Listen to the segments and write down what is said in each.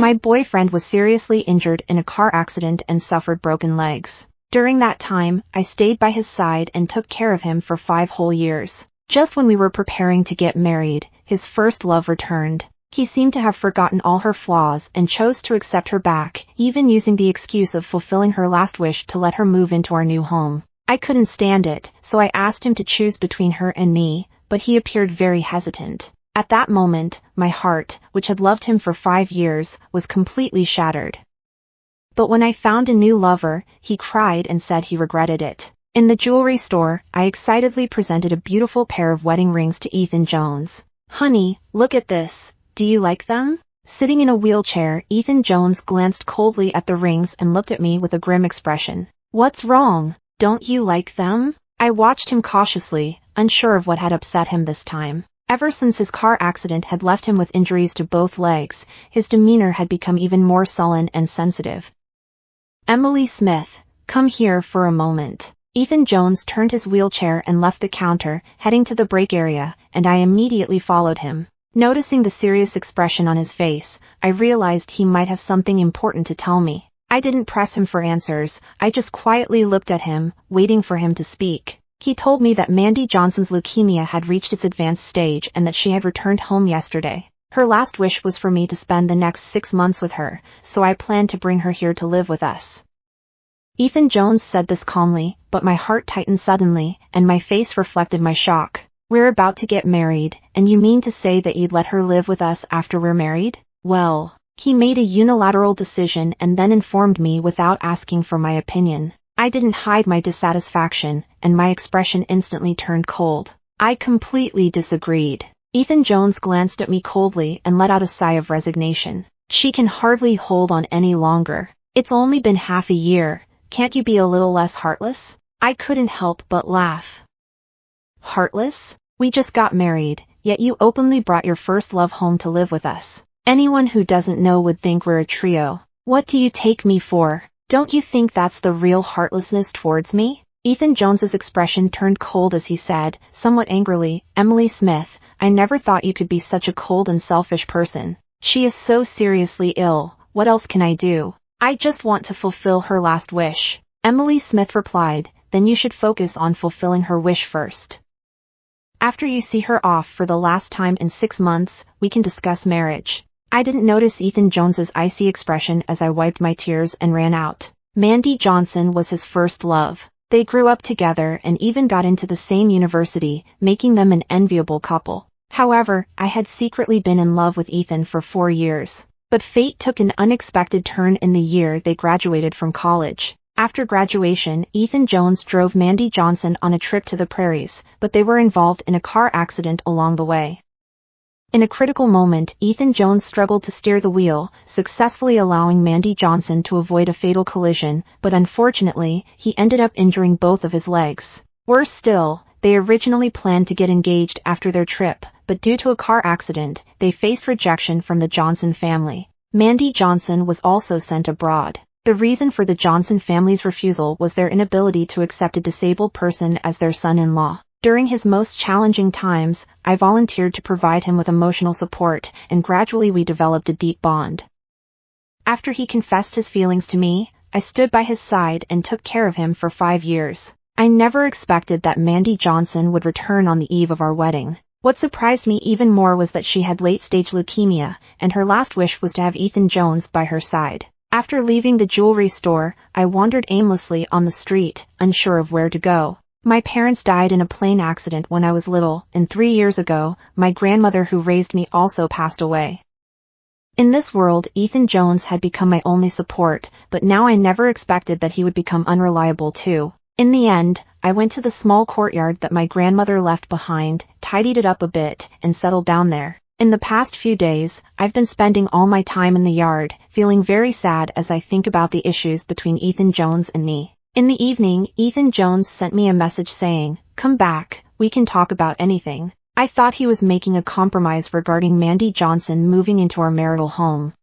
My boyfriend was seriously injured in a car accident and suffered broken legs. During that time, I stayed by his side and took care of him for 5 whole years. Just when we were preparing to get married, his first love returned. He seemed to have forgotten all her flaws and chose to accept her back, even using the excuse of fulfilling her last wish to let her move into our new home. I couldn't stand it, so I asked him to choose between her and me, but he appeared very hesitant. At that moment, my heart, which had loved him for 5 years, was completely shattered. But when I found a new lover, he cried and said he regretted it. In the jewelry store, I excitedly presented a beautiful pair of wedding rings to Ethan Jones. "Honey, look at this. Do you like them?" Sitting in a wheelchair, Ethan Jones glanced coldly at the rings and looked at me with a grim expression. "What's wrong? Don't you like them?" I watched him cautiously, unsure of what had upset him this time. Ever since his car accident had left him with injuries to both legs, his demeanor had become even more sullen and sensitive. "Emily Smith, come here for a moment." Ethan Jones turned his wheelchair and left the counter, heading to the break area, and I immediately followed him. Noticing the serious expression on his face, I realized he might have something important to tell me. I didn't press him for answers, I just quietly looked at him, waiting for him to speak. He told me that Mandy Johnson's leukemia had reached its advanced stage and that she had returned home yesterday. Her last wish was for me to spend the next 6 months with her, so I planned to bring her here to live with us. Ethan Jones said this calmly, but my heart tightened suddenly, and my face reflected my shock. "We're about to get married, and you mean to say that you'd let her live with us after we're married?" Well, he made a unilateral decision and then informed me without asking for my opinion. I didn't hide my dissatisfaction, and my expression instantly turned cold. I completely disagreed. Ethan Jones glanced at me coldly and let out a sigh of resignation. "She can hardly hold on any longer. It's only been half a year. Can't you be a little less heartless?" I couldn't help but laugh. "Heartless? We just got married, yet you openly brought your first love home to live with us. Anyone who doesn't know would think we're a trio. What do you take me for? Don't you think that's the real heartlessness towards me?" Ethan Jones's expression turned cold as he said, somewhat angrily, "Emily Smith, I never thought you could be such a cold and selfish person. She is so seriously ill, what else can I do? I just want to fulfill her last wish." Emily Smith replied, "Then you should focus on fulfilling her wish first. After you see her off for the last time in 6 months, we can discuss marriage." I didn't notice Ethan Jones's icy expression as I wiped my tears and ran out. Mandy Johnson was his first love. They grew up together and even got into the same university, making them an enviable couple. However, I had secretly been in love with Ethan for 4 years. But fate took an unexpected turn in the year they graduated from college. After graduation, Ethan Jones drove Mandy Johnson on a trip to the prairies, but they were involved in a car accident along the way. In a critical moment, Ethan Jones struggled to steer the wheel, successfully allowing Mandy Johnson to avoid a fatal collision, but unfortunately, he ended up injuring both of his legs. Worse still, they originally planned to get engaged after their trip, but due to a car accident, they faced rejection from the Johnson family. Mandy Johnson was also sent abroad. The reason for the Johnson family's refusal was their inability to accept a disabled person as their son-in-law. During his most challenging times, I volunteered to provide him with emotional support, and gradually we developed a deep bond. After he confessed his feelings to me, I stood by his side and took care of him for 5 years. I never expected that Mandy Johnson would return on the eve of our wedding. What surprised me even more was that she had late-stage leukemia, and her last wish was to have Ethan Jones by her side. After leaving the jewelry store, I wandered aimlessly on the street, unsure of where to go. My parents died in a plane accident when I was little, and 3 years ago, my grandmother who raised me also passed away. In this world, Ethan Jones had become my only support, but now I never expected that he would become unreliable too. In the end, I went to the small courtyard that my grandmother left behind, tidied it up a bit, and settled down there. In the past few days, I've been spending all my time in the yard, feeling very sad as I think about the issues between Ethan Jones and me. In the evening, Ethan Jones sent me a message saying, "Come back, we can talk about anything." I thought he was making a compromise regarding Mandy Johnson moving into our marital home.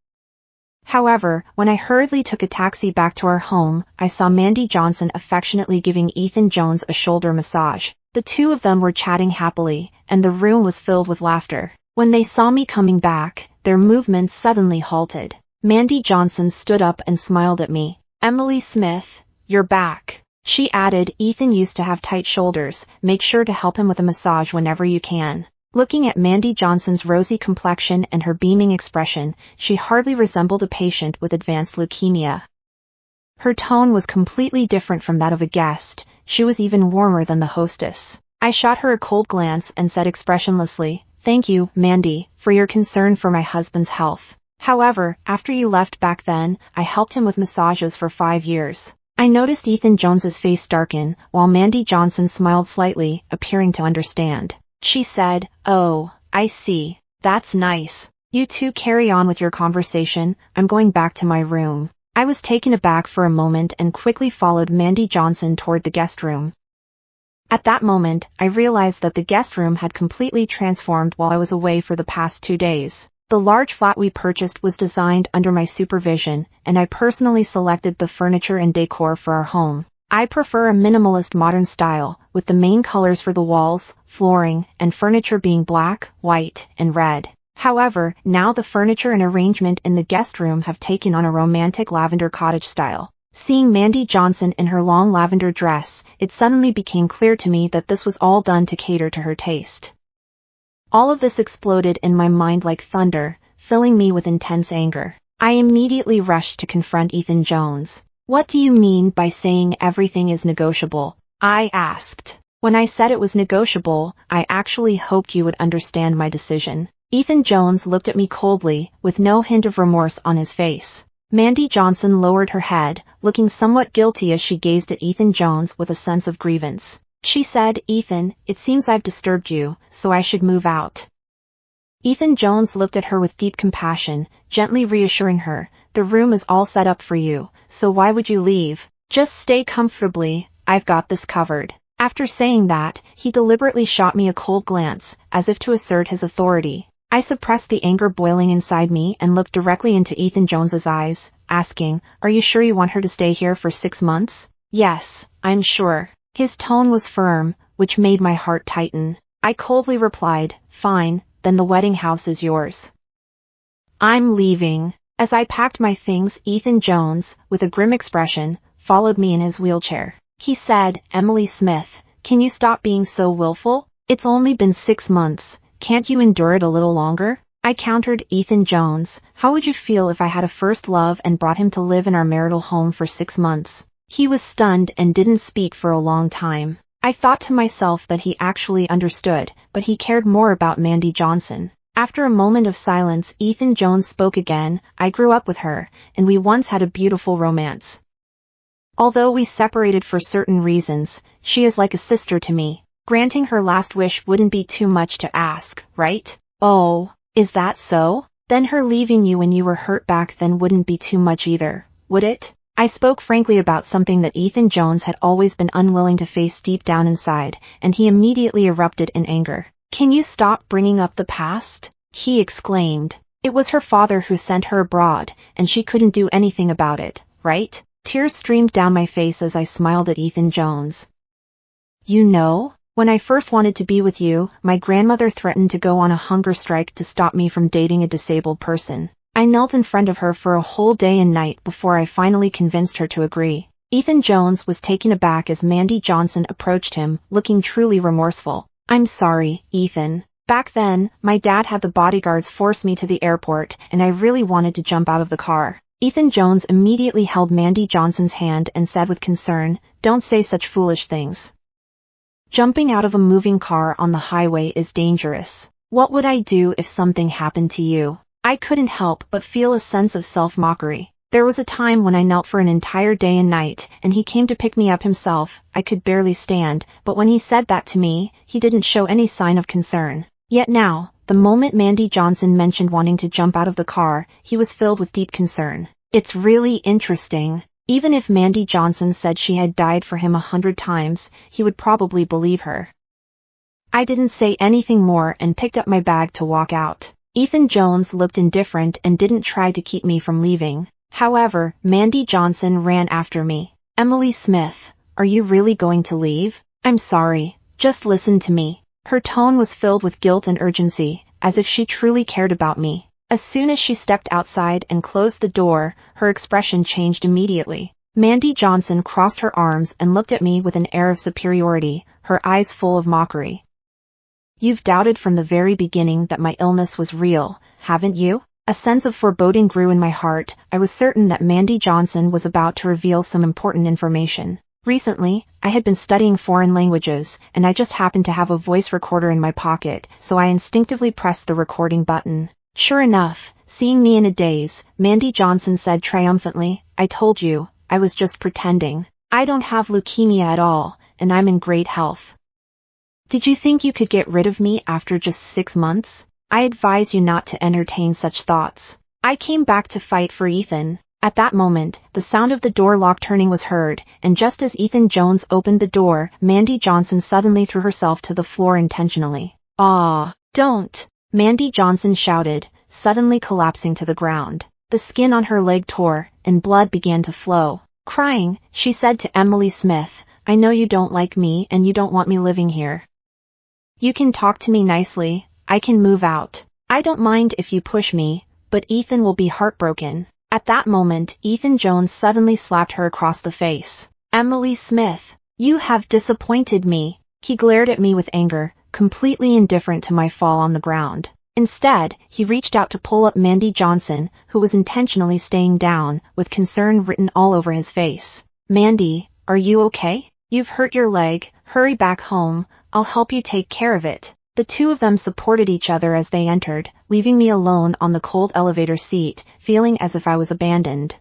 However, when I hurriedly took a taxi back to our home, I saw Mandy Johnson affectionately giving Ethan Jones a shoulder massage. The two of them were chatting happily, and the room was filled with laughter. When they saw me coming back, their movements suddenly halted. Mandy Johnson stood up and smiled at me. Emily Smith, you're back. She added, Ethan used to have tight shoulders, make sure to help him with a massage whenever you can. Looking at Mandy Johnson's rosy complexion and her beaming expression, she hardly resembled a patient with advanced leukemia. Her tone was completely different from that of a guest. She was even warmer than the hostess. I shot her a cold glance and said expressionlessly, Thank you, Mandy, for your concern for my husband's health. However, after you left back then, I helped him with massages for 5 years. I noticed Ethan Jones's face darken, while Mandy Johnson smiled slightly, appearing to understand. She said, Oh, I see. That's nice. You two carry on with your conversation, I'm going back to my room. I was taken aback for a moment and quickly followed Mandy Johnson toward the guest room. At that moment, I realized that the guest room had completely transformed while I was away for the past 2 days. The large flat we purchased was designed under my supervision, and I personally selected the furniture and decor for our home. I prefer a minimalist modern style, with the main colors for the walls, flooring, and furniture being black, white, and red. However, now the furniture and arrangement in the guest room have taken on a romantic lavender cottage style. Seeing Mandy Johnson in her long lavender dress, it suddenly became clear to me that this was all done to cater to her taste. All of this exploded in my mind like thunder, filling me with intense anger. I immediately rushed to confront Ethan Jones. What do you mean by saying everything is negotiable? I asked. When I said it was negotiable, I actually hoped you would understand my decision. Ethan Jones looked at me coldly, with no hint of remorse on his face. Mandy Johnson lowered her head, looking somewhat guilty as she gazed at Ethan Jones with a sense of grievance. She said, Ethan, it seems I've disturbed you, so I should move out. Ethan Jones looked at her with deep compassion, gently reassuring her, the room is all set up for you, so why would you leave? Just stay comfortably, I've got this covered. After saying that, he deliberately shot me a cold glance, as if to assert his authority. I suppressed the anger boiling inside me and looked directly into Ethan Jones's eyes, asking, Are you sure you want her to stay here for 6 months? Yes, I'm sure. His tone was firm, which made my heart tighten. I coldly replied, Fine, then the wedding house is yours. I'm leaving. As I packed my things, Ethan Jones, with a grim expression, followed me in his wheelchair. He said, Emily Smith, can you stop being so willful? It's only been 6 months. Can't you endure it a little longer? I countered, Ethan Jones, how would you feel if I had a first love and brought him to live in our marital home for 6 months? He was stunned and didn't speak for a long time. I thought to myself that he actually understood, but he cared more about Mandy Johnson. After a moment of silence, Ethan Jones spoke again, I grew up with her, and we once had a beautiful romance. Although we separated for certain reasons, she is like a sister to me. Granting her last wish wouldn't be too much to ask, right? Oh, is that so? Then her leaving you when you were hurt back then wouldn't be too much either, would it? I spoke frankly about something that Ethan Jones had always been unwilling to face deep down inside, and he immediately erupted in anger. Can you stop bringing up the past? He exclaimed. It was her father who sent her abroad, and she couldn't do anything about it, right? Tears streamed down my face as I smiled at Ethan Jones. You know? When I first wanted to be with you, my grandmother threatened to go on a hunger strike to stop me from dating a disabled person. I knelt in front of her for a whole day and night before I finally convinced her to agree. Ethan Jones was taken aback as Mandy Johnson approached him, looking truly remorseful. I'm sorry, Ethan. Back then, my dad had the bodyguards force me to the airport, and I really wanted to jump out of the car. Ethan Jones immediately held Mandy Johnson's hand and said with concern, Don't say such foolish things. Jumping out of a moving car on the highway is dangerous. What would I do if something happened to you? I couldn't help but feel a sense of self-mockery. There was a time when I knelt for an entire day and night, and he came to pick me up himself. I could barely stand, but when he said that to me, he didn't show any sign of concern. Yet now, the moment Mandy Johnson mentioned wanting to jump out of the car, he was filled with deep concern. It's really interesting. Even if Mandy Johnson said she had died for him 100 times, he would probably believe her. I didn't say anything more and picked up my bag to walk out. Ethan Jones looked indifferent and didn't try to keep me from leaving. However, Mandy Johnson ran after me. Emily Smith, are you really going to leave? I'm sorry, just listen to me. Her tone was filled with guilt and urgency, as if she truly cared about me. As soon as she stepped outside and closed the door, her expression changed immediately. Mandy Johnson crossed her arms and looked at me with an air of superiority, her eyes full of mockery. "You've doubted from the very beginning that my illness was real, haven't you?" A sense of foreboding grew in my heart. I was certain that Mandy Johnson was about to reveal some important information. Recently, I had been studying foreign languages, and I just happened to have a voice recorder in my pocket, so I instinctively pressed the recording button. Sure enough, seeing me in a daze, Mandy Johnson said triumphantly, "I told you, I was just pretending. I don't have leukemia at all, and I'm in great health. Did you think you could get rid of me after just 6 months? I advise you not to entertain such thoughts. I came back to fight for Ethan." At that moment, the sound of the door lock turning was heard, and just as Ethan Jones opened the door, Mandy Johnson suddenly threw herself to the floor intentionally. "Ah, don't!" Mandy Johnson shouted, suddenly collapsing to the ground. The skin on her leg tore, and blood began to flow. Crying, she said to Emily Smith, "I know you don't like me and you don't want me living here. You can talk to me nicely, I can move out. I don't mind if you push me, but Ethan will be heartbroken." At that moment, Ethan Jones suddenly slapped her across the face. "Emily Smith, you have disappointed me." He glared at me with anger, completely indifferent to my fall on the ground. Instead, he reached out to pull up Mandy Johnson, who was intentionally staying down, with concern written all over his face. "Mandy, are you okay? You've hurt your leg, hurry back home, I'll help you take care of it." The two of them supported each other as they entered, leaving me alone on the cold elevator seat, feeling as if I was abandoned.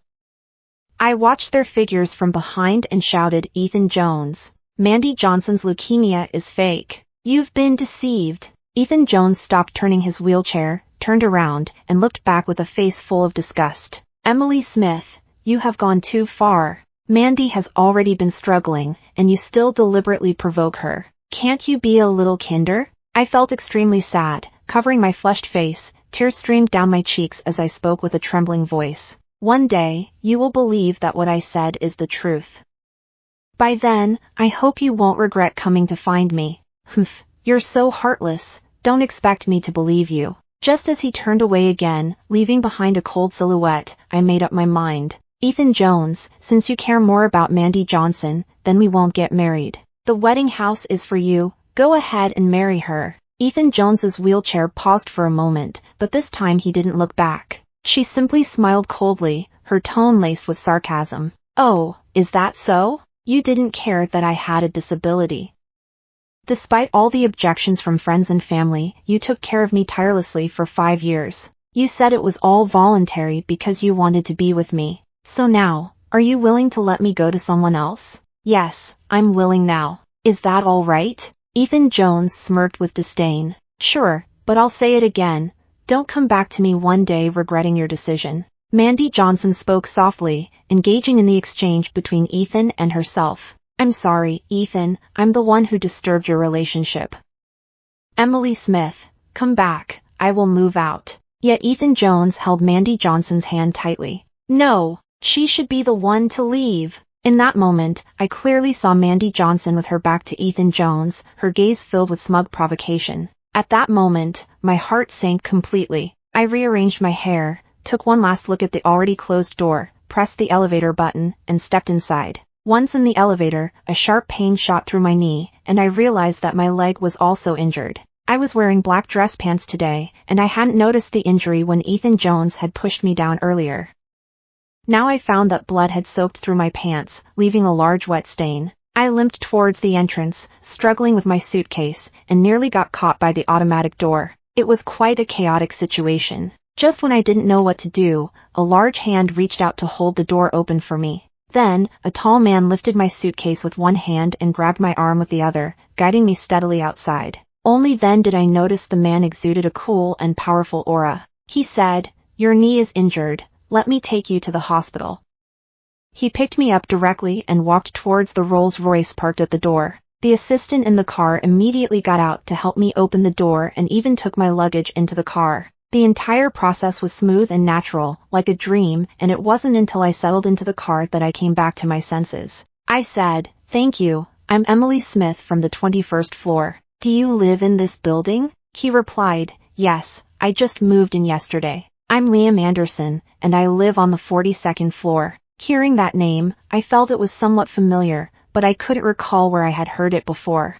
I watched their figures from behind and shouted, "Ethan Jones, Mandy Johnson's leukemia is fake. You've been deceived." Ethan Jones stopped turning his wheelchair, turned around, and looked back with a face full of disgust. "Emily Smith, you have gone too far. Mandy has already been struggling, and you still deliberately provoke her. Can't you be a little kinder?" I felt extremely sad. Covering my flushed face, tears streamed down my cheeks as I spoke with a trembling voice. "One day, you will believe that what I said is the truth. By then, I hope you won't regret coming to find me." "Humph, you're so heartless, don't expect me to believe you." Just as he turned away again, leaving behind a cold silhouette, I made up my mind. "Ethan Jones, since you care more about Mandy Johnson, then we won't get married. The wedding house is for you, go ahead and marry her." Ethan Jones's wheelchair paused for a moment, but this time he didn't look back. She simply smiled coldly, her tone laced with sarcasm. "Oh, is that so? You didn't care that I had a disability. Despite all the objections from friends and family, you took care of me tirelessly for 5 years. You said it was all voluntary because you wanted to be with me. So now, are you willing to let me go to someone else?" "Yes, I'm willing now. Is that all right?" Ethan Jones smirked with disdain. "Sure, but I'll say it again. Don't come back to me one day regretting your decision." Mandy Johnson spoke softly, engaging in the exchange between Ethan and herself. "I'm sorry, Ethan, I'm the one who disturbed your relationship. Emily Smith, come back, I will move out." Yet Ethan Jones held Mandy Johnson's hand tightly. "No, she should be the one to leave." In that moment, I clearly saw Mandy Johnson with her back to Ethan Jones, her gaze filled with smug provocation. At that moment, my heart sank completely. I rearranged my hair, took one last look at the already closed door, pressed the elevator button, and stepped inside. Once in the elevator, a sharp pain shot through my knee, and I realized that my leg was also injured. I was wearing black dress pants today, and I hadn't noticed the injury when Ethan Jones had pushed me down earlier. Now I found that blood had soaked through my pants, leaving a large wet stain. I limped towards the entrance, struggling with my suitcase, and nearly got caught by the automatic door. It was quite a chaotic situation. Just when I didn't know what to do, a large hand reached out to hold the door open for me. Then, a tall man lifted my suitcase with one hand and grabbed my arm with the other, guiding me steadily outside. Only then did I notice the man exuded a cool and powerful aura. He said, "Your knee is injured. Let me take you to the hospital." He picked me up directly and walked towards the Rolls-Royce parked at the door. The assistant in the car immediately got out to help me open the door and even took my luggage into the car. The entire process was smooth and natural, like a dream, and it wasn't until I settled into the car that I came back to my senses. I said, "Thank you, I'm Emily Smith from the 21st floor. Do you live in this building?" He replied, "Yes, I just moved in yesterday." I'm Liam Anderson, and I live on the 42nd floor. Hearing that name, I felt it was somewhat familiar, but I couldn't recall where I had heard it before.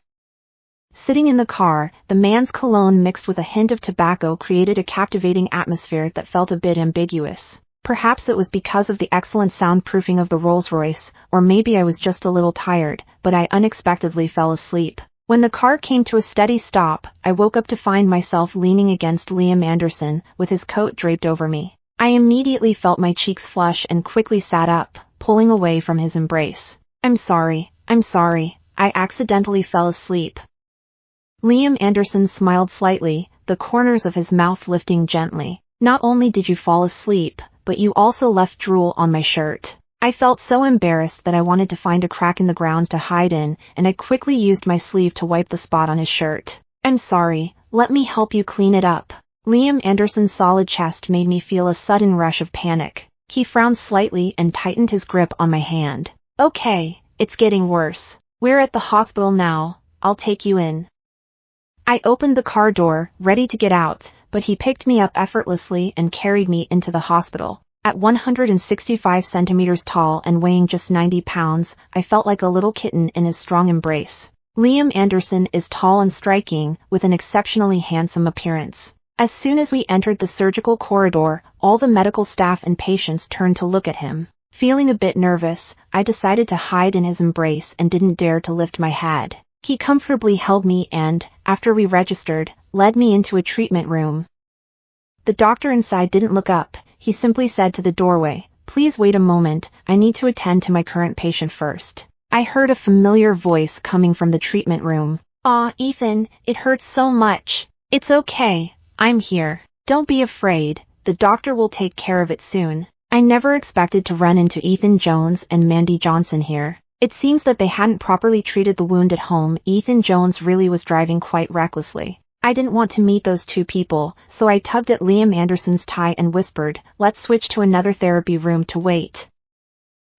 Sitting in the car, the man's cologne mixed with a hint of tobacco created a captivating atmosphere that felt a bit ambiguous. Perhaps it was because of the excellent soundproofing of the Rolls-Royce, or maybe I was just a little tired, but I unexpectedly fell asleep. When the car came to a steady stop, I woke up to find myself leaning against Liam Anderson, with his coat draped over me. I immediately felt my cheeks flush and quickly sat up, pulling away from his embrace. I'm sorry, I accidentally fell asleep. Liam Anderson smiled slightly, the corners of his mouth lifting gently. Not only did you fall asleep, but you also left drool on my shirt. I felt so embarrassed that I wanted to find a crack in the ground to hide in, and I quickly used my sleeve to wipe the spot on his shirt. I'm sorry, let me help you clean it up. Liam Anderson's solid chest made me feel a sudden rush of panic. He frowned slightly and tightened his grip on my hand. Okay, it's getting worse. We're at the hospital now, I'll take you in. I opened the car door, ready to get out, but he picked me up effortlessly and carried me into the hospital. At 165 centimeters tall and weighing just 90 pounds, I felt like a little kitten in his strong embrace. Liam Anderson is tall and striking, with an exceptionally handsome appearance. As soon as we entered the surgical corridor, all the medical staff and patients turned to look at him. Feeling a bit nervous, I decided to hide in his embrace and didn't dare to lift my head. He comfortably held me and, after we registered, led me into a treatment room. The doctor inside didn't look up, he simply said to the doorway, "Please wait a moment, I need to attend to my current patient first." I heard a familiar voice coming from the treatment room. "Aw, Ethan, it hurts so much." "It's okay, I'm here. Don't be afraid, the doctor will take care of it soon." I never expected to run into Ethan Jones and Mandy Johnson here. It seems that they hadn't properly treated the wound at home. Ethan Jones really was driving quite recklessly. I didn't want to meet those two people, so I tugged at Liam Anderson's tie and whispered, "Let's switch to another therapy room to wait."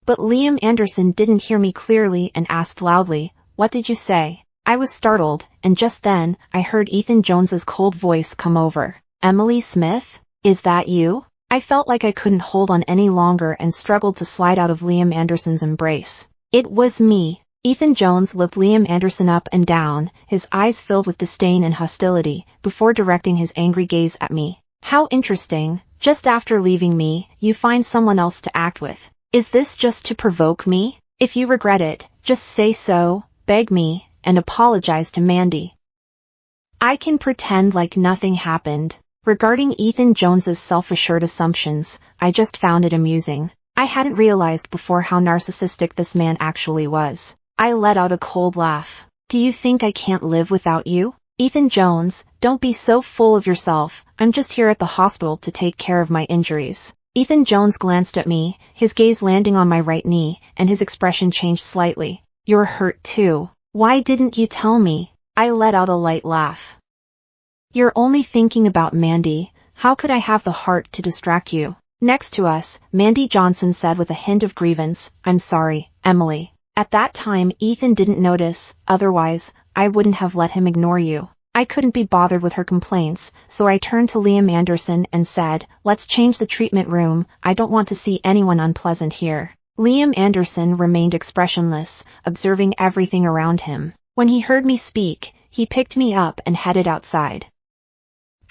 But Liam Anderson didn't hear me clearly and asked loudly, "What did you say?" I was startled, and just then, I heard Ethan Jones's cold voice come over. "Emily Smith? Is that you?" I felt like I couldn't hold on any longer and struggled to slide out of Liam Anderson's embrace. It was me. Ethan Jones looked Liam Anderson up and down, his eyes filled with disdain and hostility, before directing his angry gaze at me. "How interesting, just after leaving me, you find someone else to act with. Is this just to provoke me? If you regret it, just say so, beg me, and apologize to Mandy. I can pretend like nothing happened." Regarding Ethan Jones's self-assured assumptions, I just found it amusing. I hadn't realized before how narcissistic this man actually was. I let out a cold laugh. "Do you think I can't live without you? Ethan Jones, don't be so full of yourself. I'm just here at the hospital to take care of my injuries." Ethan Jones glanced at me, his gaze landing on my right knee, and his expression changed slightly. "You're hurt too. Why didn't you tell me?" I let out a light laugh. "You're only thinking about Mandy. How could I have the heart to distract you?" Next to us, Mandy Johnson said with a hint of grievance, "I'm sorry, Emily. At that time Ethan didn't notice, otherwise, I wouldn't have let him ignore you." I couldn't be bothered with her complaints, so I turned to Liam Anderson and said, "Let's change the treatment room, I don't want to see anyone unpleasant here." Liam Anderson remained expressionless, observing everything around him. When he heard me speak, he picked me up and headed outside.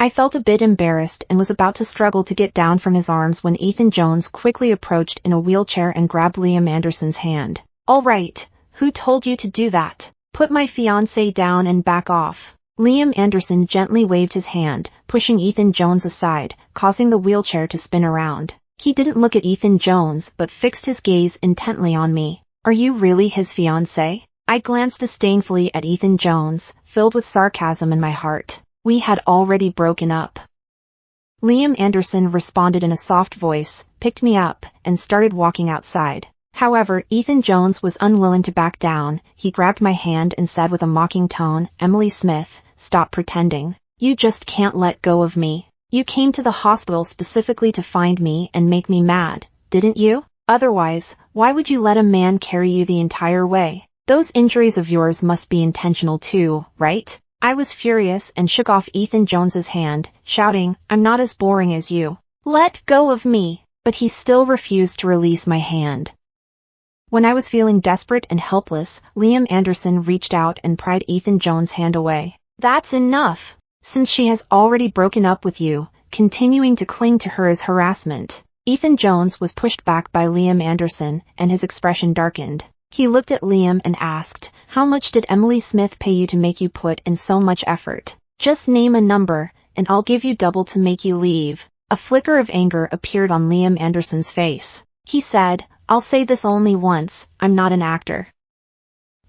I felt a bit embarrassed and was about to struggle to get down from his arms when Ethan Jones quickly approached in a wheelchair and grabbed Liam Anderson's hand. "All right, who told you to do that? Put my fiancé down and back off." Liam Anderson gently waved his hand, pushing Ethan Jones aside, causing the wheelchair to spin around. He didn't look at Ethan Jones but fixed his gaze intently on me. "Are you really his fiancé?" I glanced disdainfully at Ethan Jones, filled with sarcasm in my heart. We had already broken up. Liam Anderson responded in a soft voice, picked me up, and started walking outside. However, Ethan Jones was unwilling to back down. He grabbed my hand and said with a mocking tone, "Emily Smith, stop pretending. You just can't let go of me. You came to the hospital specifically to find me and make me mad, didn't you? Otherwise, why would you let a man carry you the entire way? Those injuries of yours must be intentional too, right?" I was furious and shook off Ethan Jones's hand, shouting, "I'm not as boring as you." Let go of me, but he still refused to release my hand. When I was feeling desperate and helpless, Liam Anderson reached out and pried Ethan Jones' hand away. That's enough. Since she has already broken up with you, continuing to cling to her is harassment. Ethan Jones was pushed back by Liam Anderson, and his expression darkened. He looked at Liam and asked, "How much did Emily Smith pay you to make you put in so much effort? Just name a number, and I'll give you double to make you leave." A flicker of anger appeared on Liam Anderson's face. He said, "I'll say this only once, I'm not an actor.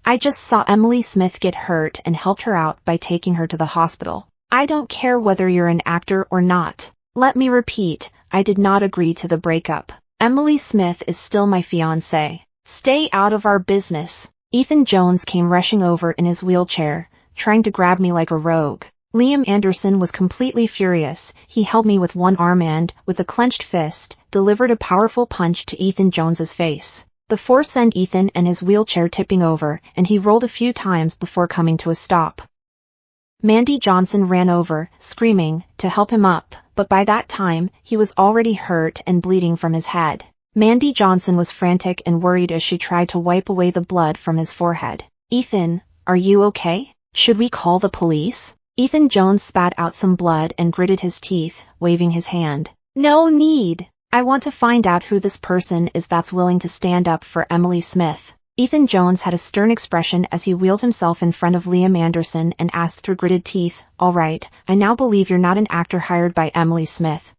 I just saw Emily Smith get hurt and helped her out by taking her to the hospital. I don't care whether you're an actor or not. Let me repeat, I did not agree to the breakup. Emily Smith is still my fiancé. Stay out of our business." Ethan Jones came rushing over in his wheelchair, trying to grab me like a rogue. Liam Anderson was completely furious. He held me with one arm and, with a clenched fist, delivered a powerful punch to Ethan Jones's face. The force sent Ethan and his wheelchair tipping over, and he rolled a few times before coming to a stop. Mandy Johnson ran over, screaming, to help him up, but by that time, he was already hurt and bleeding from his head. Mandy Johnson was frantic and worried as she tried to wipe away the blood from his forehead. "Ethan, are you okay? Should we call the police?" Ethan Jones spat out some blood and gritted his teeth, waving his hand. "No need. I want to find out who this person is that's willing to stand up for Emily Smith." Ethan Jones had a stern expression as he wheeled himself in front of Liam Anderson and asked through gritted teeth, "All right, I now believe you're not an actor hired by Emily Smith.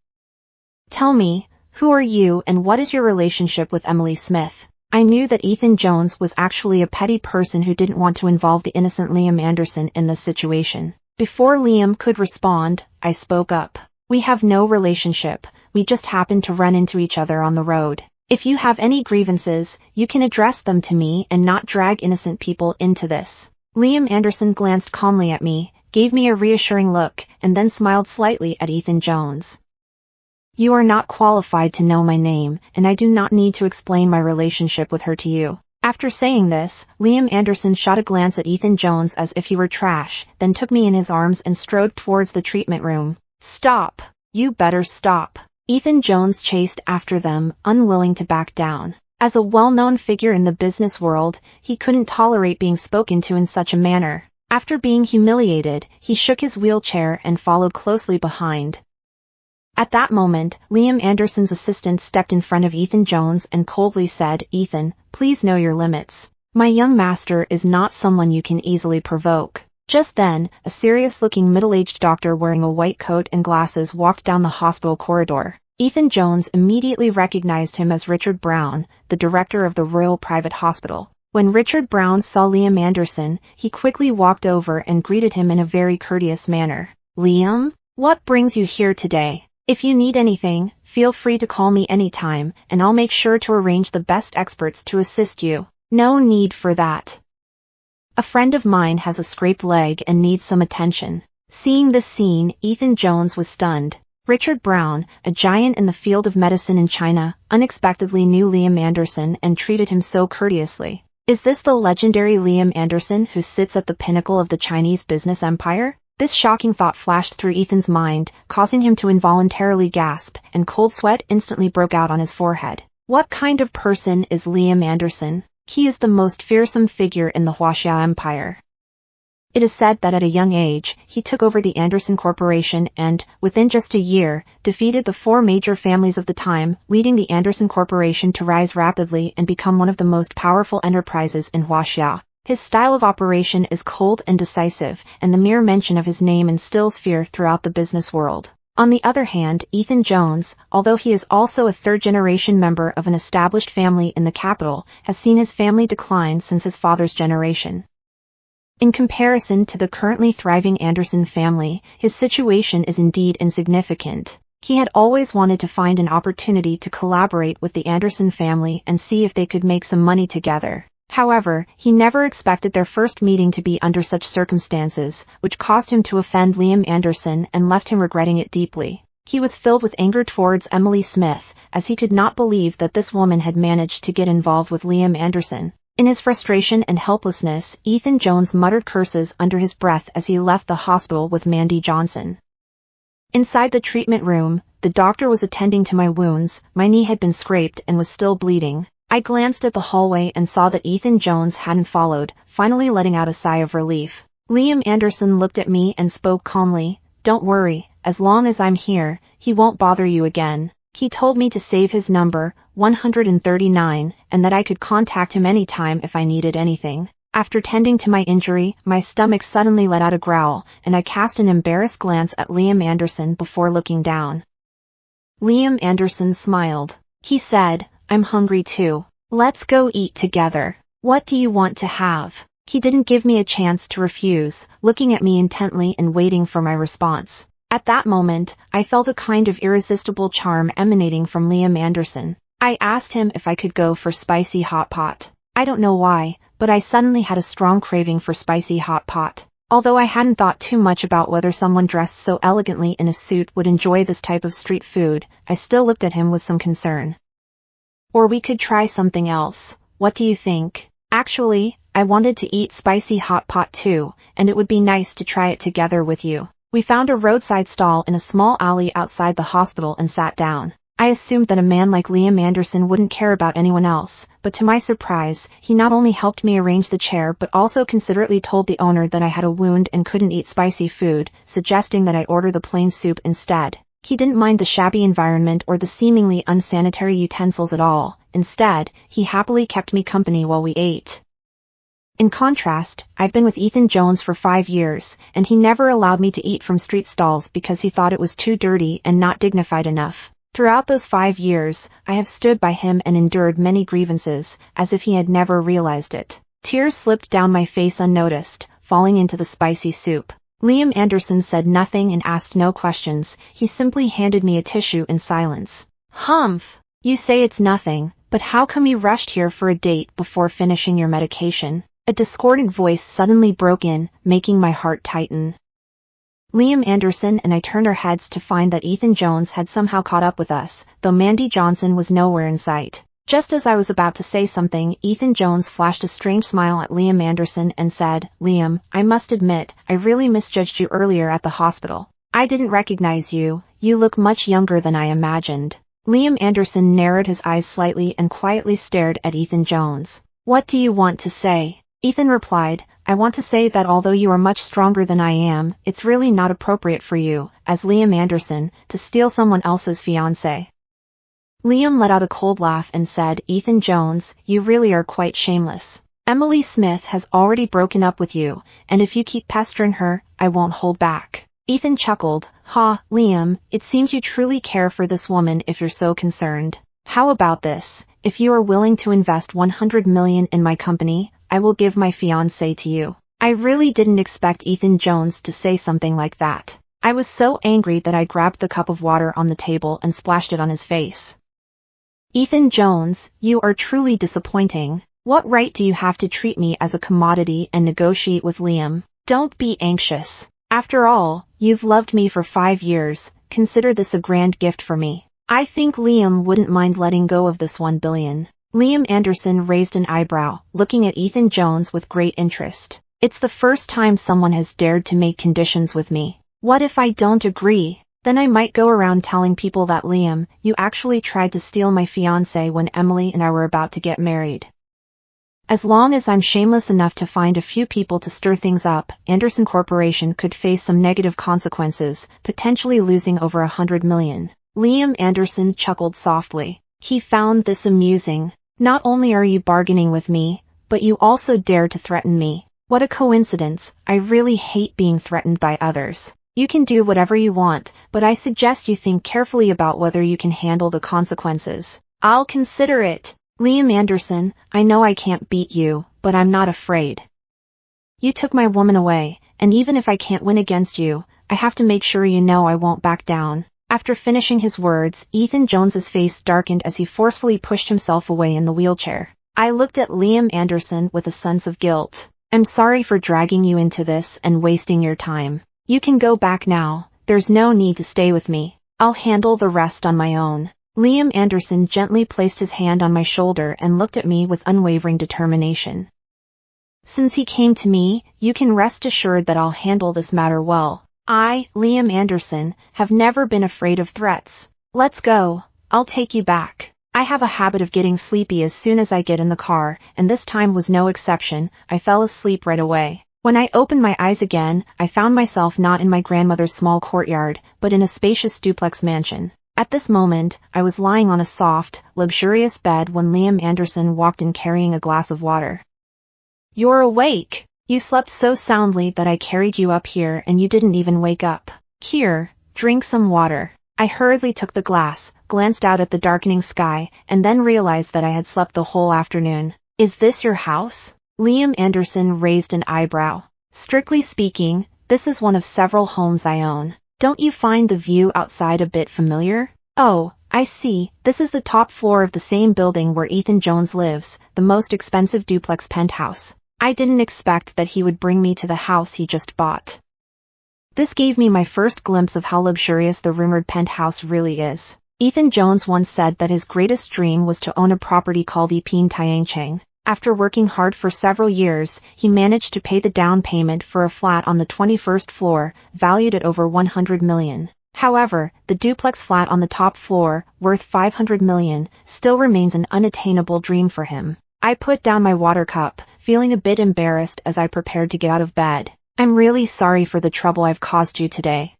Tell me, who are you and what is your relationship with Emily Smith?" I knew that Ethan Jones was actually a petty person who didn't want to involve the innocent Liam Anderson in this situation. Before Liam could respond, I spoke up. "We have no relationship, we just happened to run into each other on the road. If you have any grievances, you can address them to me and not drag innocent people into this." Liam Anderson glanced calmly at me, gave me a reassuring look, and then smiled slightly at Ethan Jones. "You are not qualified to know my name, and I do not need to explain my relationship with her to you." After saying this, Liam Anderson shot a glance at Ethan Jones as if he were trash, then took me in his arms and strode towards the treatment room. "Stop! You better stop!" Ethan Jones chased after them, unwilling to back down. As a well-known figure in the business world, he couldn't tolerate being spoken to in such a manner. After being humiliated, he shook his wheelchair and followed closely behind. At that moment, Liam Anderson's assistant stepped in front of Ethan Jones and coldly said, "Ethan, please know your limits. My young master is not someone you can easily provoke." Just then, a serious-looking middle-aged doctor wearing a white coat and glasses walked down the hospital corridor. Ethan Jones immediately recognized him as Richard Brown, the director of the Royal Private Hospital. When Richard Brown saw Liam Anderson, he quickly walked over and greeted him in a very courteous manner. "Liam, what brings you here today? If you need anything, feel free to call me anytime, and I'll make sure to arrange the best experts to assist you." "No need for that. A friend of mine has a scraped leg and needs some attention." Seeing this scene, Ethan Jones was stunned. Richard Brown, a giant in the field of medicine in China, unexpectedly knew Liam Anderson and treated him so courteously. Is this the legendary Liam Anderson who sits at the pinnacle of the Chinese business empire? This shocking thought flashed through Ethan's mind, causing him to involuntarily gasp, and cold sweat instantly broke out on his forehead. What kind of person is Liam Anderson? He is the most fearsome figure in the Huaxia Empire. It is said that at a young age, he took over the Anderson Corporation and, within just a year, defeated the four major families of the time, leading the Anderson Corporation to rise rapidly and become one of the most powerful enterprises in Huaxia. His style of operation is cold and decisive, and the mere mention of his name instills fear throughout the business world. On the other hand, Ethan Jones, although he is also a third-generation member of an established family in the capital, has seen his family decline since his father's generation. In comparison to the currently thriving Anderson family, his situation is indeed insignificant. He had always wanted to find an opportunity to collaborate with the Anderson family and see if they could make some money together. However, he never expected their first meeting to be under such circumstances, which caused him to offend Liam Anderson and left him regretting it deeply. He was filled with anger towards Emily Smith, as he could not believe that this woman had managed to get involved with Liam Anderson. In his frustration and helplessness, Ethan Jones muttered curses under his breath as he left the hospital with Mandy Johnson. Inside the treatment room, the doctor was attending to my wounds. My knee had been scraped and was still bleeding. I glanced at the hallway and saw that Ethan Jones hadn't followed, finally letting out a sigh of relief. Liam Anderson looked at me and spoke calmly. "Don't worry, as long as I'm here, he won't bother you again." He told me to save his number, 139, and that I could contact him anytime if I needed anything. After tending to my injury, my stomach suddenly let out a growl, and I cast an embarrassed glance at Liam Anderson before looking down. Liam Anderson smiled. He said, "I'm hungry too. Let's go eat together. What do you want to have?" He didn't give me a chance to refuse, looking at me intently and waiting for my response. At that moment, I felt a kind of irresistible charm emanating from Liam Anderson. I asked him if I could go for spicy hot pot. I don't know why, but I suddenly had a strong craving for spicy hot pot. Although I hadn't thought too much about whether someone dressed so elegantly in a suit would enjoy this type of street food, I still looked at him with some concern. "Or we could try something else. What do you think?" Actually, I wanted to eat spicy hot pot too, and it would be nice to try it together with you. We found a roadside stall in a small alley outside the hospital and sat down. I assumed that a man like Liam Anderson wouldn't care about anyone else, but to my surprise, he not only helped me arrange the chair but also considerately told the owner that I had a wound and couldn't eat spicy food, suggesting that I order the plain soup instead. He didn't mind the shabby environment or the seemingly unsanitary utensils at all. Instead, he happily kept me company while we ate. In contrast, I've been with Ethan Jones for 5 years, and he never allowed me to eat from street stalls because he thought it was too dirty and not dignified enough. Throughout those 5 years, I have stood by him and endured many grievances, as if he had never realized it. Tears slipped down my face unnoticed, falling into the spicy soup. Liam Anderson said nothing and asked no questions. He simply handed me a tissue in silence. "Humph! You say it's nothing, but how come you rushed here for a date before finishing your medication?" A discordant voice suddenly broke in, making my heart tighten. Liam Anderson and I turned our heads to find that Ethan Jones had somehow caught up with us, though Mandy Johnson was nowhere in sight. Just as I was about to say something, Ethan Jones flashed a strange smile at Liam Anderson and said, "Liam, I must admit, I really misjudged you earlier at the hospital. I didn't recognize you. You look much younger than I imagined." Liam Anderson narrowed his eyes slightly and quietly stared at Ethan Jones. "What do you want to say?" Ethan replied, "I want to say that although you are much stronger than I am, it's really not appropriate for you, as Liam Anderson, to steal someone else's fiancé." Liam let out a cold laugh and said, "Ethan Jones, you really are quite shameless. Emily Smith has already broken up with you, and if you keep pestering her, I won't hold back." Ethan chuckled. "Ha, Liam, it seems you truly care for this woman if you're so concerned. How about this? If you are willing to invest 100 million in my company, I will give my fiancé to you." I really didn't expect Ethan Jones to say something like that. I was so angry that I grabbed the cup of water on the table and splashed it on his face. "Ethan Jones, you are truly disappointing. What right do you have to treat me as a commodity and negotiate with Liam? Don't be anxious. After all, you've loved me for 5 years. Consider this a grand gift for me. I think Liam wouldn't mind letting go of this 1 billion. Liam Anderson raised an eyebrow, looking at Ethan Jones with great interest. "It's the first time someone has dared to make conditions with me. What if I don't agree? Then I might go around telling people that Liam, you actually tried to steal my fiancé when Emily and I were about to get married." As long as I'm shameless enough to find a few people to stir things up, Anderson Corporation could face some negative consequences, potentially losing over 100 million. Liam Anderson chuckled softly. He found this amusing. "Not only are you bargaining with me, but you also dare to threaten me. What a coincidence. I really hate being threatened by others. You can do whatever you want, but I suggest you think carefully about whether you can handle the consequences." "I'll consider it." "Liam Anderson, I know I can't beat you, but I'm not afraid. You took my woman away, and even if I can't win against you, I have to make sure you know I won't back down." After finishing his words, Ethan Jones's face darkened as he forcefully pushed himself away in the wheelchair. I looked at Liam Anderson with a sense of guilt. "I'm sorry for dragging you into this and wasting your time. You can go back now. There's no need to stay with me. I'll handle the rest on my own." Liam Anderson gently placed his hand on my shoulder and looked at me with unwavering determination. "Since he came to me, you can rest assured that I'll handle this matter well. I, Liam Anderson, have never been afraid of threats. Let's go. I'll take you back. I have a habit of getting sleepy as soon as I get in the car, and this time was no exception. I fell asleep right away. When I opened my eyes again, I found myself not in my grandmother's small courtyard, but in a spacious duplex mansion. At this moment, I was lying on a soft, luxurious bed when Liam Anderson walked in carrying a glass of water. You're awake. You slept so soundly that I carried you up here and you didn't even wake up. Here, drink some water. I hurriedly took the glass, glanced out at the darkening sky, and then realized that I had slept the whole afternoon. Is this your house? Liam Anderson raised an eyebrow. Strictly speaking, this is one of several homes I own. Don't you find the view outside a bit familiar? Oh, I see. This is the top floor of the same building where Ethan Jones lives, the most expensive duplex penthouse. I didn't expect that he would bring me to the house he just bought. This gave me my first glimpse of how luxurious the rumored penthouse really is. Ethan Jones once said that his greatest dream was to own a property called Penthouse. After working hard for several years, he managed to pay the down payment for a flat on the 21st floor, valued at over $100 million. However, the duplex flat on the top floor, worth $500 million, still remains an unattainable dream for him. I put down my water cup, feeling a bit embarrassed as I prepared to get out of bed. I'm really sorry for the trouble I've caused you today.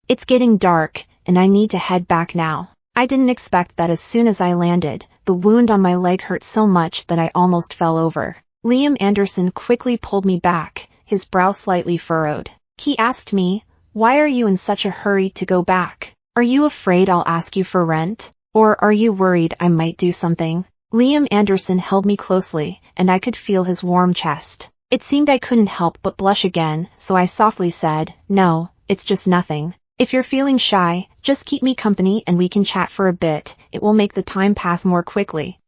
It's getting dark, and I need to head back now. I didn't expect that as soon as I landed, the wound on my leg hurt so much that I almost fell over. Liam Anderson quickly pulled me back, his brow slightly furrowed. He asked me, "Why are you in such a hurry to go back? Are you afraid I'll ask you for rent? Or are you worried I might do something?" Liam Anderson held me closely, and I could feel his warm chest. It seemed I couldn't help but blush again, so I softly said, "No, it's just nothing. If you're feeling shy, just keep me company and we can chat for a bit. It will make the time pass more quickly."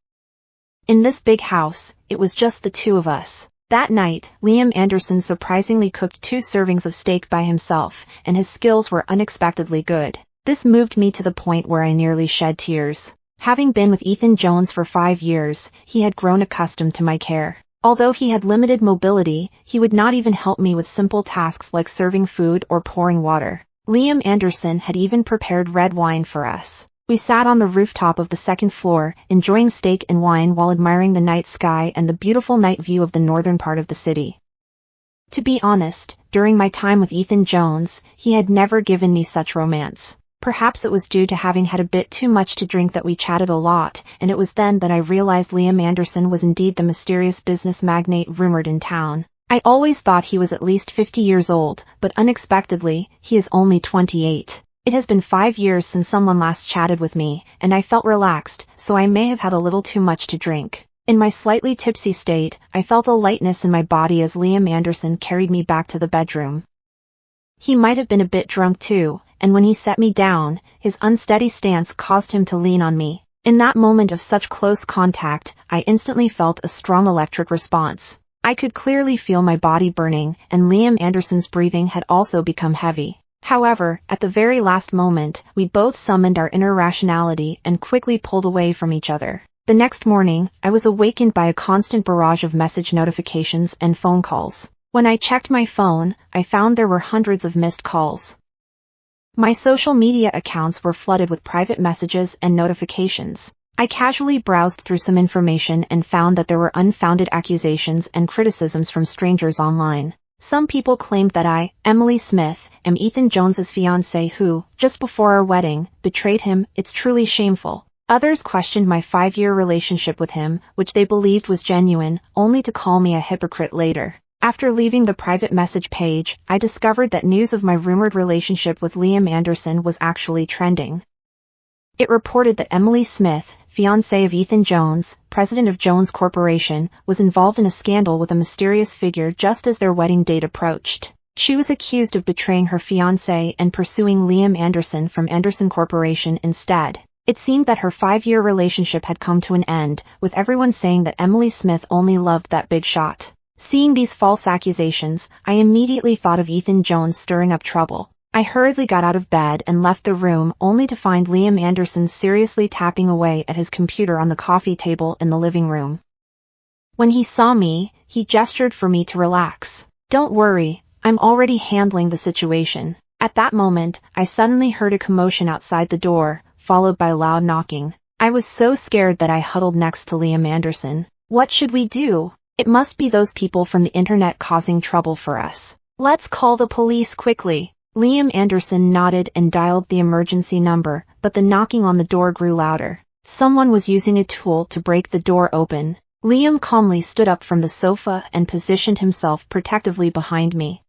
In this big house, it was just the two of us. That night, Liam Anderson surprisingly cooked 2 servings of steak by himself, and his skills were unexpectedly good. This moved me to the point where I nearly shed tears. Having been with Ethan Jones for 5 years, he had grown accustomed to my care. Although he had limited mobility, he would not even help me with simple tasks like serving food or pouring water. Liam Anderson had even prepared red wine for us. We sat on the rooftop of the 2nd floor, enjoying steak and wine while admiring the night sky and the beautiful night view of the northern part of the city. To be honest, during my time with Ethan Jones, he had never given me such romance. Perhaps it was due to having had a bit too much to drink that we chatted a lot, and it was then that I realized Liam Anderson was indeed the mysterious business magnate rumored in town. I always thought he was at least 50 years old, but unexpectedly, he is only 28. It has been 5 years since someone last chatted with me, and I felt relaxed, so I may have had a little too much to drink. In my slightly tipsy state, I felt a lightness in my body as Liam Anderson carried me back to the bedroom. He might have been a bit drunk too, and when he set me down, his unsteady stance caused him to lean on me. In that moment of such close contact, I instantly felt a strong electric response. I could clearly feel my body burning, and Liam Anderson's breathing had also become heavy. However, at the very last moment, we both summoned our inner rationality and quickly pulled away from each other. The next morning, I was awakened by a constant barrage of message notifications and phone calls. When I checked my phone, I found there were hundreds of missed calls. My social media accounts were flooded with private messages and notifications. I casually browsed through some information and found that there were unfounded accusations and criticisms from strangers online. Some people claimed that I, Emily Smith, am Ethan Jones's fiancé who, just before our wedding, betrayed him. It's truly shameful. Others questioned my 5-year relationship with him, which they believed was genuine, only to call me a hypocrite later. After leaving the private message page, I discovered that news of my rumored relationship with Liam Anderson was actually trending. It reported that Emily Smith, fiancé of Ethan Jones, president of Jones Corporation, was involved in a scandal with a mysterious figure just as their wedding date approached. She was accused of betraying her fiancé and pursuing Liam Anderson from Anderson Corporation instead. It seemed that her 5-year relationship had come to an end, with everyone saying that Emily Smith only loved that big shot. Seeing these false accusations, I immediately thought of Ethan Jones stirring up trouble. I hurriedly got out of bed and left the room only to find Liam Anderson seriously tapping away at his computer on the coffee table in the living room. When he saw me, he gestured for me to relax. "Don't worry, I'm already handling the situation. At that moment, I suddenly heard a commotion outside the door, followed by loud knocking. I was so scared that I huddled next to Liam Anderson. What should we do? It must be those people from the internet causing trouble for us. Let's call the police quickly. Liam Anderson nodded and dialed the emergency number, but the knocking on the door grew louder. Someone was using a tool to break the door open. Liam calmly stood up from the sofa and positioned himself protectively behind me.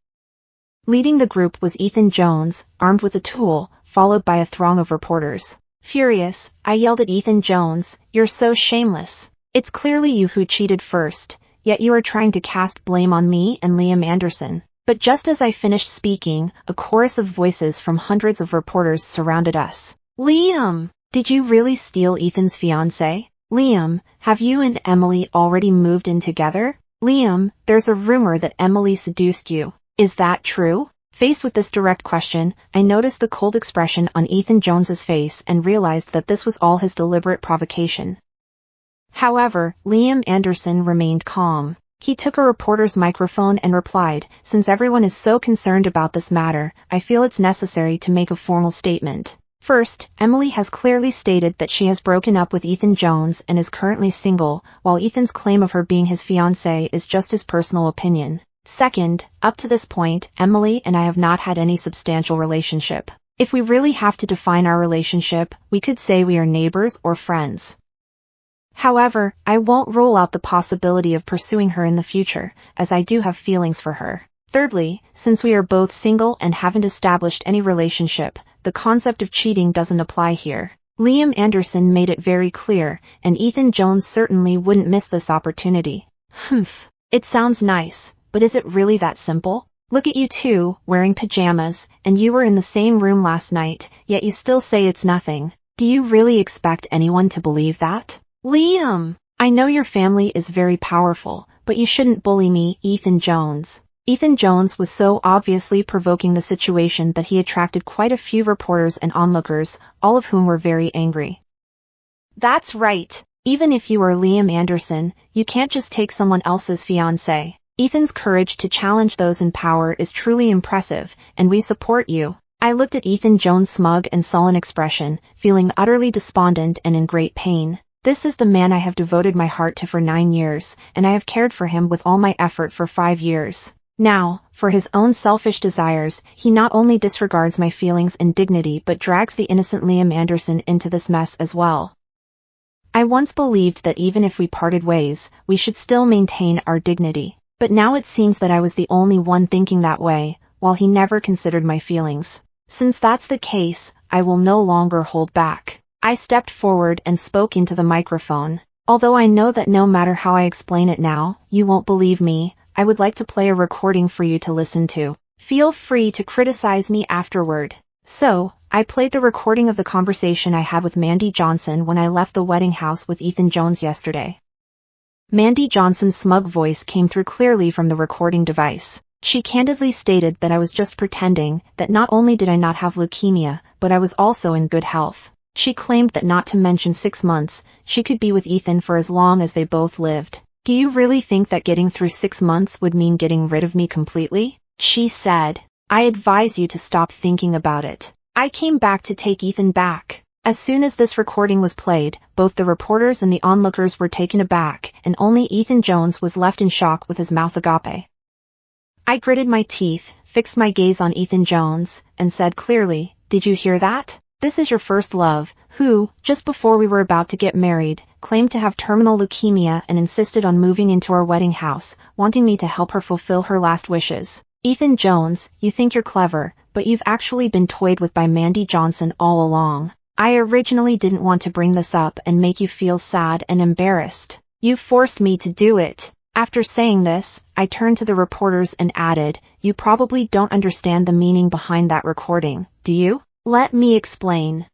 Leading the group was Ethan Jones, armed with a tool, followed by a throng of reporters. Furious, I yelled at Ethan Jones, "You're so shameless. It's clearly you who cheated first, yet you are trying to cast blame on me and Liam Anderson." But just as I finished speaking, a chorus of voices from hundreds of reporters surrounded us. Liam, did you really steal Ethan's fiancé? Liam, have you and Emily already moved in together? Liam, there's a rumor that Emily seduced you. Is that true? Faced with this direct question, I noticed the cold expression on Ethan Jones's face and realized that this was all his deliberate provocation. However, Liam Anderson remained calm. He took a reporter's microphone and replied, "Since everyone is so concerned about this matter, I feel it's necessary to make a formal statement. First, Emily has clearly stated that she has broken up with Ethan Jones and is currently single, while Ethan's claim of her being his fiancé is just his personal opinion. Second, up to this point, Emily and I have not had any substantial relationship. If we really have to define our relationship, we could say we are neighbors or friends. However, I won't rule out the possibility of pursuing her in the future, as I do have feelings for her. Thirdly, since we are both single and haven't established any relationship, the concept of cheating doesn't apply here." Liam Anderson made it very clear, and Ethan Jones certainly wouldn't miss this opportunity. Humph. It sounds nice, but is it really that simple? Look at you two, wearing pajamas, and you were in the same room last night, yet you still say it's nothing. Do you really expect anyone to believe that? Liam, I know your family is very powerful, but you shouldn't bully me, Ethan Jones. Ethan Jones was so obviously provoking the situation that he attracted quite a few reporters and onlookers, all of whom were very angry. That's right. Even if you are Liam Anderson, you can't just take someone else's fiancé. Ethan's courage to challenge those in power is truly impressive, and we support you. I looked at Ethan Jones' smug and sullen expression, feeling utterly despondent and in great pain. This is the man I have devoted my heart to for 9 years, and I have cared for him with all my effort for 5 years. Now, for his own selfish desires, he not only disregards my feelings and dignity but drags the innocent Liam Anderson into this mess as well. I once believed that even if we parted ways, we should still maintain our dignity. But now it seems that I was the only one thinking that way, while he never considered my feelings. Since that's the case, I will no longer hold back. I stepped forward and spoke into the microphone. Although I know that no matter how I explain it now, you won't believe me, I would like to play a recording for you to listen to. Feel free to criticize me afterward. So, I played the recording of the conversation I had with Mandy Johnson when I left the wedding house with Ethan Jones yesterday. Mandy Johnson's smug voice came through clearly from the recording device. She candidly stated that I was just pretending, that not only did I not have leukemia, but I was also in good health. She claimed that not to mention 6 months, she could be with Ethan for as long as they both lived. Do you really think that getting through 6 months would mean getting rid of me completely? She said. I advise you to stop thinking about it. I came back to take Ethan back. As soon as this recording was played, both the reporters and the onlookers were taken aback, and only Ethan Jones was left in shock with his mouth agape. I gritted my teeth, fixed my gaze on Ethan Jones, and said clearly, "Did you hear that? This is your first love, who, just before we were about to get married, claimed to have terminal leukemia and insisted on moving into our wedding house, wanting me to help her fulfill her last wishes. Ethan Jones, you think you're clever, but you've actually been toyed with by Mandy Johnson all along. I originally didn't want to bring this up and make you feel sad and embarrassed. You forced me to do it." After saying this, I turned to the reporters and added, "You probably don't understand the meaning behind that recording, do you? Let me explain.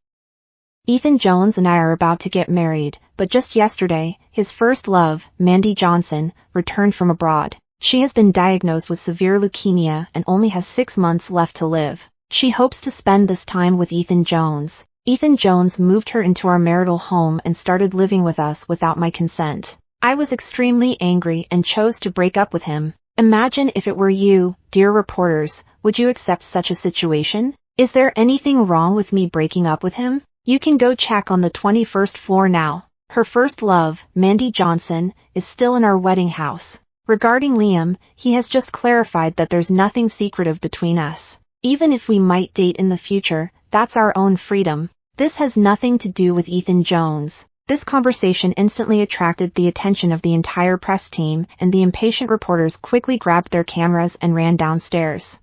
Ethan Jones and I are about to get married, but just yesterday, his first love, Mandy Johnson, returned from abroad. She has been diagnosed with severe leukemia and only has 6 months left to live. She hopes to spend this time with Ethan Jones. Ethan Jones moved her into our marital home and started living with us without my consent. I was extremely angry and chose to break up with him. Imagine if it were you, dear reporters, would you accept such a situation? Is there anything wrong with me breaking up with him? You can go check on the 21st floor now. Her first love, Mandy Johnson, is still in our wedding house. Regarding Liam, he has just clarified that there's nothing secretive between us. Even if we might date in the future, that's our own freedom. This has nothing to do with Ethan Jones. This conversation instantly attracted the attention of the entire press team, and the impatient reporters quickly grabbed their cameras and ran downstairs.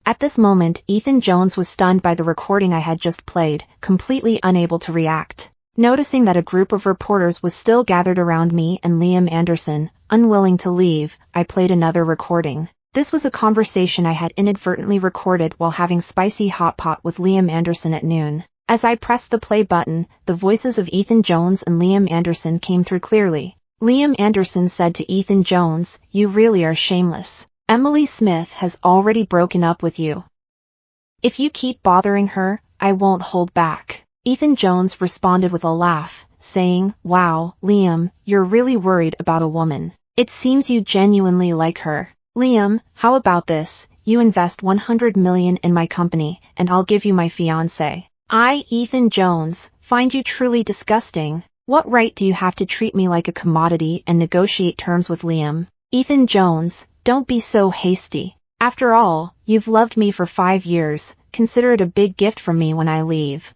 At this moment, Ethan Jones was stunned by the recording I had just played, completely unable to react. Noticing that a group of reporters was still gathered around me and Liam Anderson, unwilling to leave, I played another recording. This was a conversation I had inadvertently recorded while having spicy hot pot with Liam Anderson at noon. As I pressed the play button, the voices of Ethan Jones and Liam Anderson came through clearly. Liam Anderson said to Ethan Jones, "You really are shameless. Emily Smith has already broken up with you. If you keep bothering her, I won't hold back." Ethan Jones responded with a laugh, saying, "Wow, Liam, you're really worried about a woman. It seems you genuinely like her. Liam, how about this? You invest $100 million in my company, and I'll give you my fiancé." I, Ethan Jones, find you truly disgusting. What right do you have to treat me like a commodity and negotiate terms with Liam? Ethan Jones, don't be so hasty. After all, you've loved me for 5 years. Consider it a big gift from me when I leave.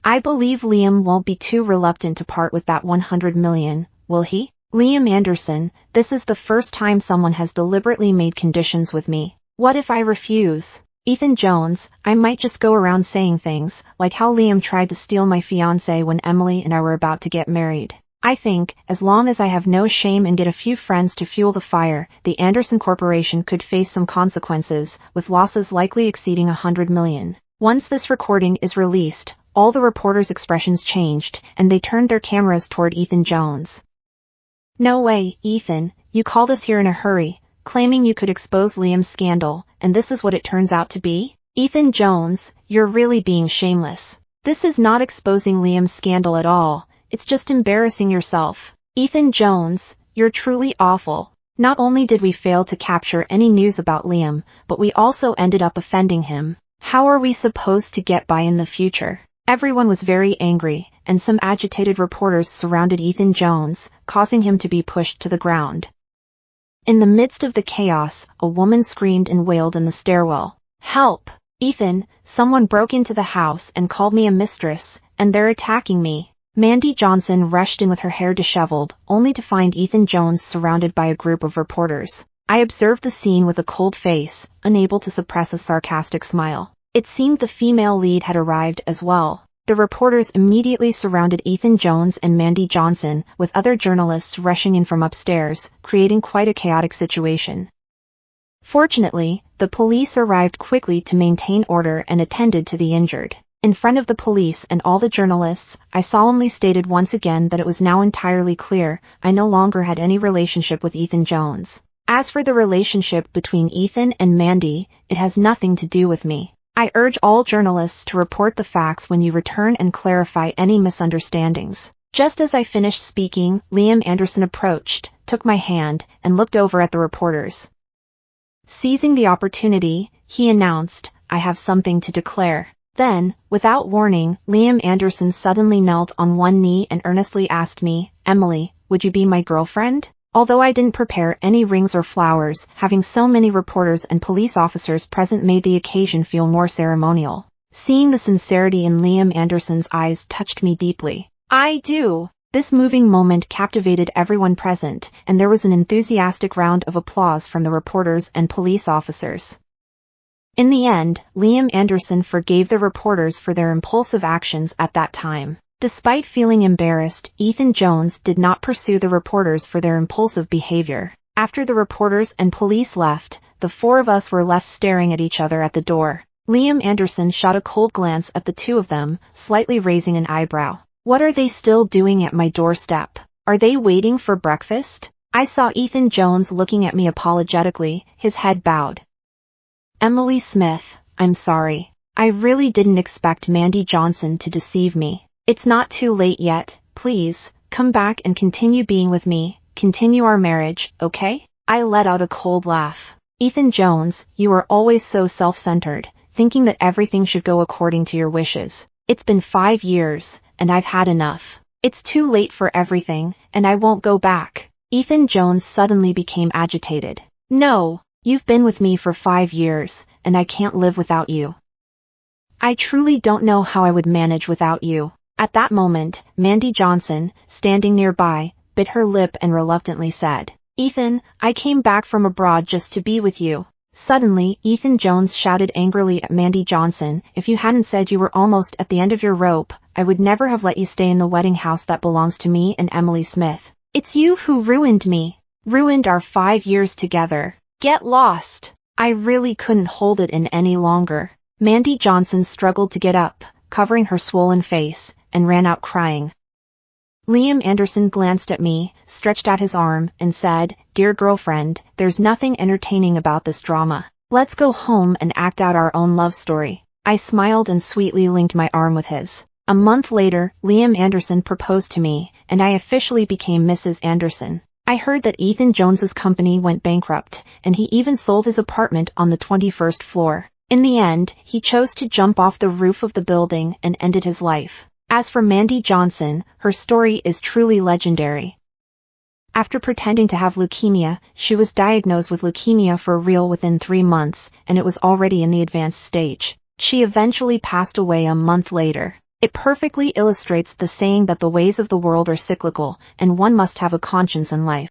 I believe Liam won't be too reluctant to part with that $100 million, will he? Liam Anderson, this is the first time someone has deliberately made conditions with me. What if I refuse? Ethan Jones, I might just go around saying things, like how Liam tried to steal my fiancé when Emily and I were about to get married. I think, as long as I have no shame and get a few friends to fuel the fire, the Anderson Corporation could face some consequences, with losses likely exceeding $100 million. Once this recording is released, all the reporters' expressions changed, and they turned their cameras toward Ethan Jones. No way, Ethan, you called us here in a hurry, claiming you could expose Liam's scandal, and this is what it turns out to be? Ethan Jones, you're really being shameless. This is not exposing Liam's scandal at all, it's just embarrassing yourself. Ethan Jones, you're truly awful. Not only did we fail to capture any news about Liam, but we also ended up offending him. How are we supposed to get by in the future? Everyone was very angry, and some agitated reporters surrounded Ethan Jones, causing him to be pushed to the ground. In the midst of the chaos, a woman screamed and wailed in the stairwell. "Help! Ethan, someone broke into the house and called me a mistress, and they're attacking me." Mandy Johnson rushed in with her hair disheveled, only to find Ethan Jones surrounded by a group of reporters. I observed the scene with a cold face, unable to suppress a sarcastic smile. It seemed the female lead had arrived as well. The reporters immediately surrounded Ethan Jones and Mandy Johnson, with other journalists rushing in from upstairs, creating quite a chaotic situation. Fortunately, the police arrived quickly to maintain order and attended to the injured. In front of the police and all the journalists, I solemnly stated once again that it was now entirely clear I no longer had any relationship with Ethan Jones. As for the relationship between Ethan and Mandy, it has nothing to do with me. I urge all journalists to report the facts when you return and clarify any misunderstandings. Just as I finished speaking, Liam Anderson approached, took my hand, and looked over at the reporters. Seizing the opportunity, he announced, "I have something to declare." Then, without warning, Liam Anderson suddenly knelt on one knee and earnestly asked me, "Emily, would you be my girlfriend?" Although I didn't prepare any rings or flowers, having so many reporters and police officers present made the occasion feel more ceremonial. Seeing the sincerity in Liam Anderson's eyes touched me deeply. "I do." This moving moment captivated everyone present, and there was an enthusiastic round of applause from the reporters and police officers. In the end, Liam Anderson forgave the reporters for their impulsive actions at that time. Despite feeling embarrassed, Ethan Jones did not pursue the reporters for their impulsive behavior. After the reporters and police left, the four of us were left staring at each other at the door. Liam Anderson shot a cold glance at the two of them, slightly raising an eyebrow. What are they still doing at my doorstep? Are they waiting for breakfast? I saw Ethan Jones looking at me apologetically, his head bowed. "Emily Smith, I'm sorry. I really didn't expect Mandy Johnson to deceive me. It's not too late yet, please, come back and continue being with me, continue our marriage, okay?" I let out a cold laugh. Ethan Jones, you are always so self-centered, thinking that everything should go according to your wishes. It's been 5 years, and I've had enough. It's too late for everything, and I won't go back. Ethan Jones suddenly became agitated. No, you've been with me for 5 years, and I can't live without you. I truly don't know how I would manage without you. At that moment, Mandy Johnson, standing nearby, bit her lip and reluctantly said, Ethan, I came back from abroad just to be with you. Suddenly, Ethan Jones shouted angrily at Mandy Johnson, if you hadn't said you were almost at the end of your rope, I would never have let you stay in the wedding house that belongs to me and Emily Smith. It's you who ruined me. Ruined our 5 years together. Get lost. I really couldn't hold it in any longer. Mandy Johnson struggled to get up, covering her swollen face, and ran out crying. Liam Anderson glanced at me, stretched out his arm, and said, Dear girlfriend, there's nothing entertaining about this drama. Let's go home and act out our own love story. I smiled and sweetly linked my arm with his. A month later, Liam Anderson proposed to me, and I officially became Mrs. Anderson. I heard that Ethan Jones's company went bankrupt, and he even sold his apartment on the 21st floor. In the end, he chose to jump off the roof of the building and ended his life. As for Mandy Johnson, her story is truly legendary. After pretending to have leukemia, she was diagnosed with leukemia for real within 3 months, and it was already in the advanced stage. She eventually passed away a month later. It perfectly illustrates the saying that the ways of the world are cyclical, and one must have a conscience in life.